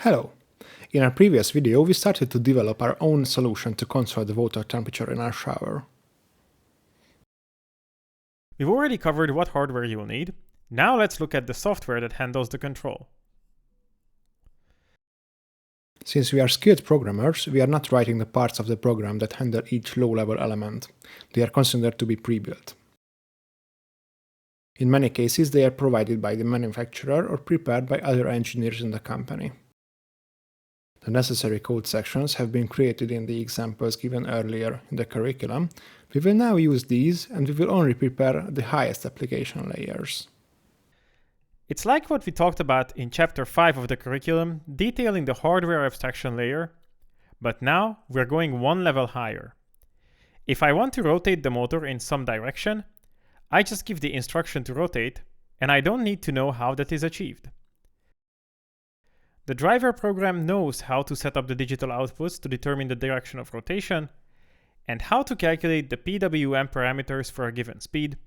Hello! In our previous video, we started to develop our own solution to control the water temperature in our shower. We've already covered what hardware you will need. Now let's look at the software that handles the control. Since we are skilled programmers, we are not writing the parts of the program that handle each low-level element. They are considered to be pre-built. In many cases, they are provided by the manufacturer or prepared by other engineers in the company. The necessary code sections have been created in the examples given earlier in the curriculum. We will now use these, and we will only prepare the highest application layers. It's like what we talked about in Chapter 5 of the curriculum, detailing the hardware abstraction layer, but now we're going one level higher. If I want to rotate the motor in some direction, I just give the instruction to rotate, and I don't need to know how that is achieved. The driver program knows how to set up the digital outputs to determine the direction of rotation, and how to calculate the PWM parameters for a given speed,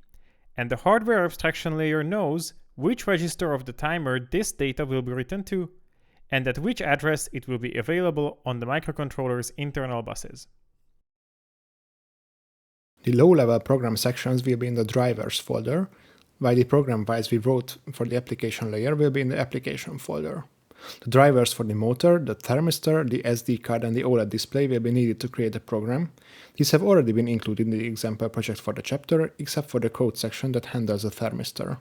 and the hardware abstraction layer knows which register of the timer this data will be written to, and at which address it will be available on the microcontroller's internal buses. The low-level program sections will be in the drivers folder, while the program files we wrote for the application layer will be in the application folder. The drivers for the motor, the thermistor, the SD card and the OLED display will be needed to create the program. These have already been included in the example project for the chapter, except for the code section that handles the thermistor.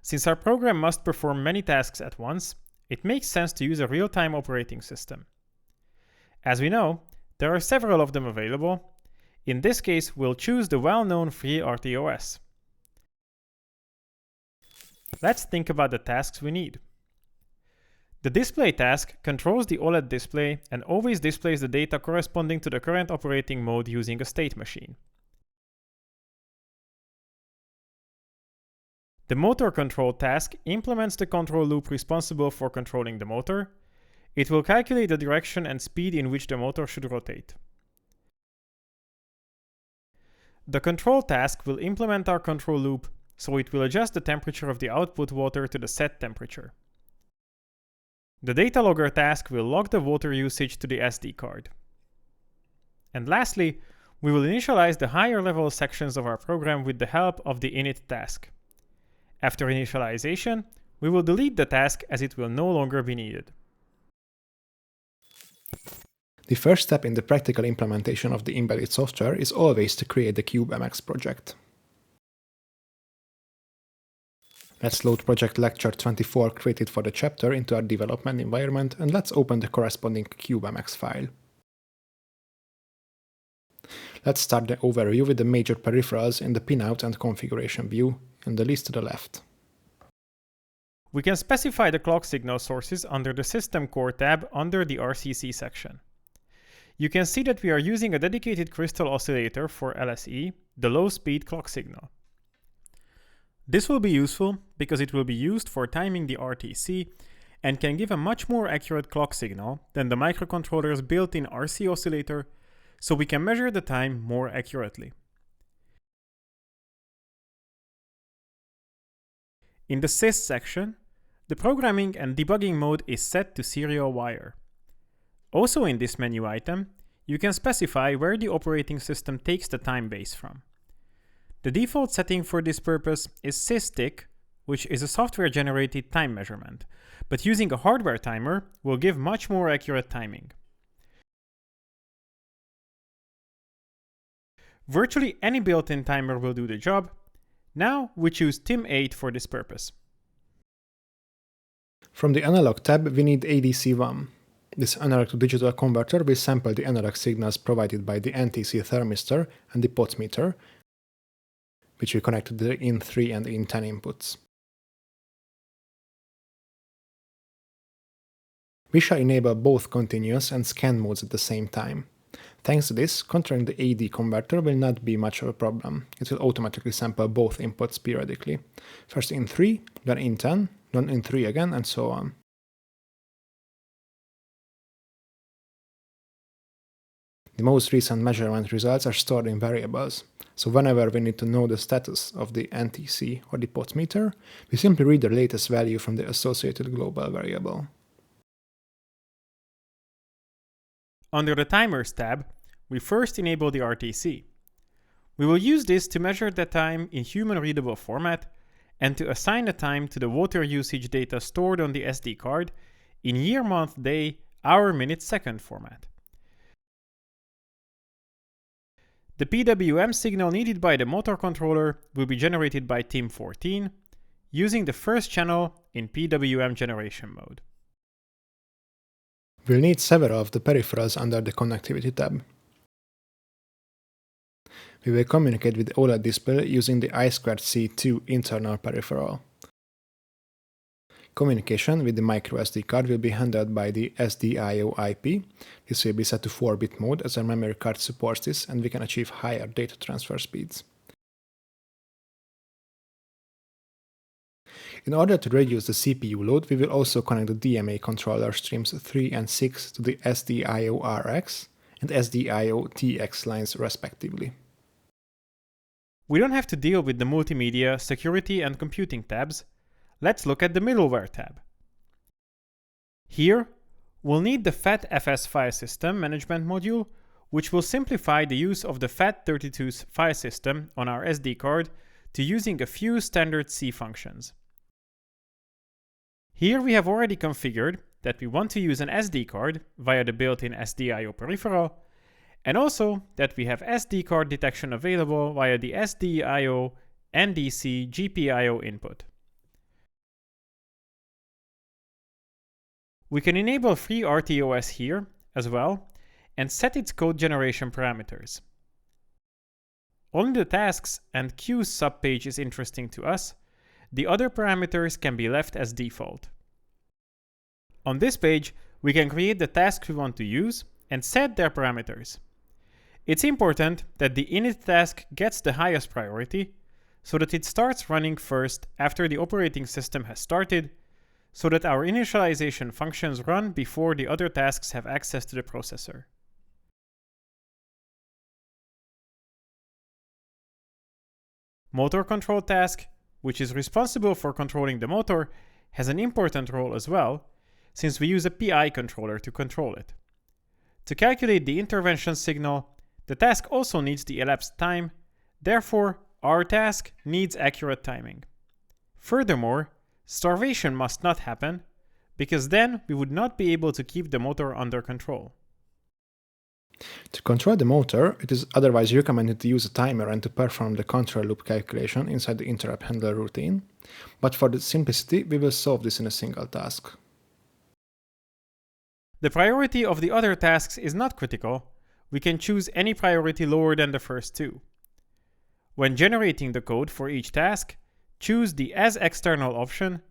Since our program must perform many tasks at once, it makes sense to use a real-time operating system. As we know, there are several of them available. In this case, we'll choose the well-known FreeRTOS. Let's think about the tasks we need. The display task controls the OLED display and always displays the data corresponding to the current operating mode using a state machine. The motor control task implements the control loop responsible for controlling the motor. It will calculate the direction and speed in which the motor should rotate. The control task will implement our control loop, so it will adjust the temperature of the output water to the set temperature. The data logger task will log the water usage to the SD card. And lastly, we will initialize the higher level sections of our program with the help of the init task. After initialization, we will delete the task as it will no longer be needed. The first step in the practical implementation of the embedded software is always to create the CubeMX project. Let's load project lecture 24 created for the chapter into our development environment, and let's open the corresponding CubeMX file. Let's start the overview with the major peripherals in the pinout and configuration view in the list to the left. We can specify the clock signal sources under the System Core tab under the RCC section. You can see that we are using a dedicated crystal oscillator for LSE, the low-speed clock signal. This will be useful because it will be used for timing the RTC and can give a much more accurate clock signal than the microcontroller's built-in RC oscillator, so we can measure the time more accurately. In the Sys section, the programming and debugging mode is set to serial wire. Also in this menu item, you can specify where the operating system takes the time base from. The default setting for this purpose is SysTick, which is a software-generated time measurement, but using a hardware timer will give much more accurate timing. Virtually any built-in timer will do the job. Now we choose TIM8 for this purpose. From the Analog tab, we need ADC1. This analog-to-digital converter will sample the analog signals provided by the NTC thermistor and the potmeter, which we connect to the IN3 and IN10 inputs. We shall enable both continuous and scan modes at the same time. Thanks to this, controlling the AD converter will not be much of a problem. It will automatically sample both inputs periodically. First IN3, then IN10, then IN3 again, and so on. The most recent measurement results are stored in variables, so whenever we need to know the status of the NTC or the potmeter, we simply read the latest value from the associated global variable. Under the Timers tab, we first enable the RTC. We will use this to measure the time in human-readable format and to assign the time to the water usage data stored on the SD card in year, month, day, hour, minute, second format. The PWM signal needed by the motor controller will be generated by TIM14 using the first channel in PWM generation mode. We'll need several of the peripherals under the Connectivity tab. We will communicate with the OLED display using the I2C2 internal peripheral. Communication with the microSD card will be handled by the SDIO IP. This will be set to 4-bit mode as our memory card supports this, and we can achieve higher data transfer speeds. In order to reduce the CPU load, we will also connect the DMA controller streams 3 and 6 to the SDIO-RX and SDIO-TX lines respectively. We don't have to deal with the Multimedia, Security and Computing tabs. Let's look at the Middleware tab. Here, we'll need the FAT-FS file system management module, which will simplify the use of the FAT32 file system on our SD card to using a few standard C functions. Here we have already configured that we want to use an SD card via the built-in SDIO peripheral, and also that we have SD card detection available via the SDIO NDC GPIO input. We can enable FreeRTOS here as well and set its code generation parameters. Only the tasks and queues subpage is interesting to us. The other parameters can be left as default. On this page, we can create the tasks we want to use and set their parameters. It's important that the init task gets the highest priority so that it starts running first after the operating system has started, so that our initialization functions run before the other tasks have access to the processor. Motor control task, which is responsible for controlling the motor, has an important role as well, since we use a PI controller to control it. To calculate the intervention signal, the task also needs the elapsed time, therefore our task needs accurate timing. Furthermore, starvation must not happen, because then we would not be able to keep the motor under control. To control the motor, it is otherwise recommended to use a timer and to perform the control loop calculation inside the interrupt handler routine, but for the simplicity, we will solve this in a single task. The priority of the other tasks is not critical. We can choose any priority lower than the first two. When generating the code for each task, choose the As External option,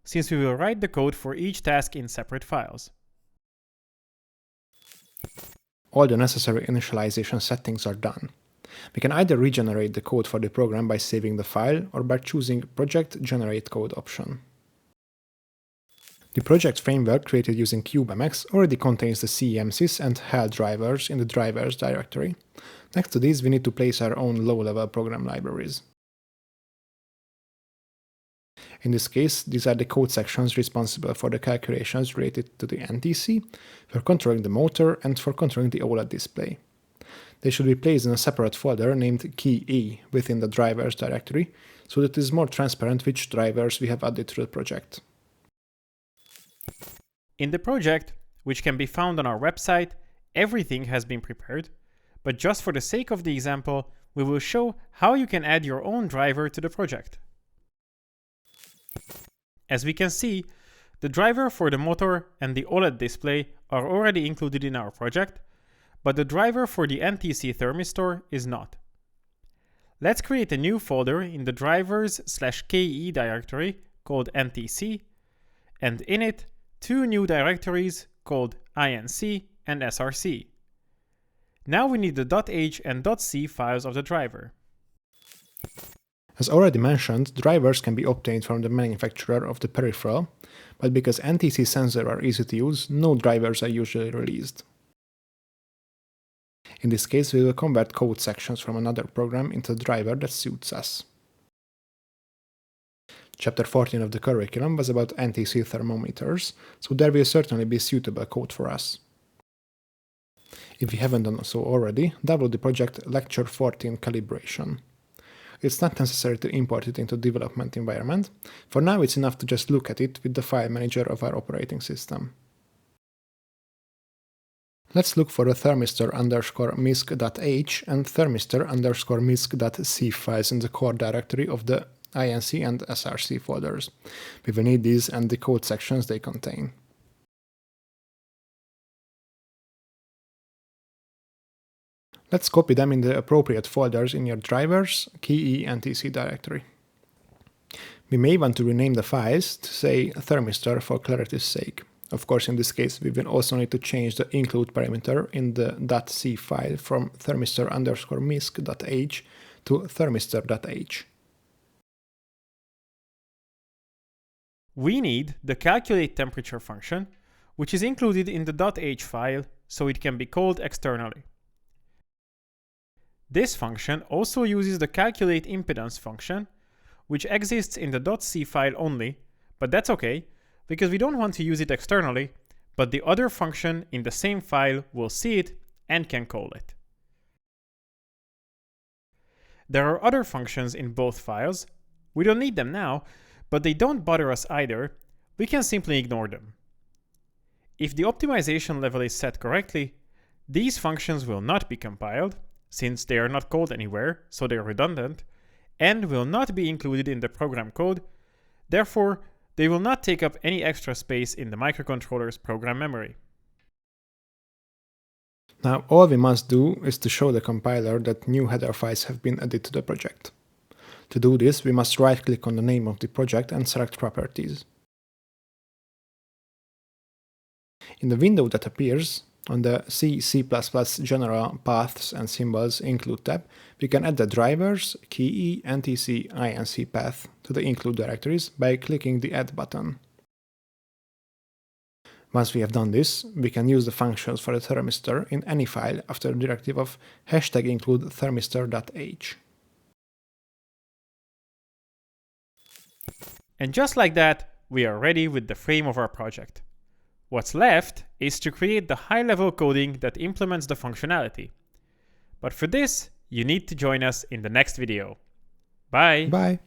since we will write the code for each task in separate files. All the necessary initialization settings are done. We can either regenerate the code for the program by saving the file or by choosing Project Generate Code option. The project framework created using CubeMX already contains the CMSIS and HAL drivers in the drivers directory. Next to these, we need to place our own low-level program libraries. In this case, these are the code sections responsible for the calculations related to the NTC, for controlling the motor, and for controlling the OLED display. They should be placed in a separate folder named key E within the drivers directory, so that it is more transparent which drivers we have added to the project. In the project, which can be found on our website, everything has been prepared, but just for the sake of the example, we will show how you can add your own driver to the project. As we can see, the driver for the motor and the OLED display are already included in our project, but the driver for the NTC thermistor is not. Let's create a new folder in the drivers/KE directory called NTC, and in it, two new directories called INC and SRC. Now we need the .h and .c files of the driver. As already mentioned, drivers can be obtained from the manufacturer of the peripheral, but because NTC sensors are easy to use, no drivers are usually released. In this case, we will convert code sections from another program into a driver that suits us. Chapter 14 of the curriculum was about NTC thermometers, so there will certainly be suitable code for us. If you haven't done so already, download the project Lecture 14 Calibration. It's not necessary to import it into development environment. For now, it's enough to just look at it with the file manager of our operating system. Let's look for the thermistor_misc.h and thermistor_misc.c files in the core directory of the inc and src folders. We will need these and the code sections they contain. Let's copy them in the appropriate folders in your drivers, KEY, and TC directory. We may want to rename the files to say thermistor for clarity's sake. Of course, in this case, we will also need to change the include parameter in the .c file from thermistor_misc.h to thermistor.h. We need the calculate temperature function, which is included in the .h file, so it can be called externally. This function also uses the calculate impedance function, which exists in the .c file only, but that's okay, because we don't want to use it externally, but the other function in the same file will see it and can call it. There are other functions in both files. We don't need them now, but they don't bother us either. We can simply ignore them. If the optimization level is set correctly, these functions will not be compiled, since they are not called anywhere, so they are redundant, and will not be included in the program code. Therefore, they will not take up any extra space in the microcontroller's program memory. Now, all we must do is to show the compiler that new header files have been added to the project. To do this, we must right-click on the name of the project and select Properties. In the window that appears, on the C General Paths and Symbols Include tab, we can add the drivers, KEY, NTC, INC path to the include directories by clicking the Add button. Once we have done this, we can use the functions for the thermistor in any file after the directive of #include thermistor.h. And just like that, we are ready with the frame of our project. What's left is to create the high-level coding that implements the functionality. But for this, you need to join us in the next video. Bye! Bye!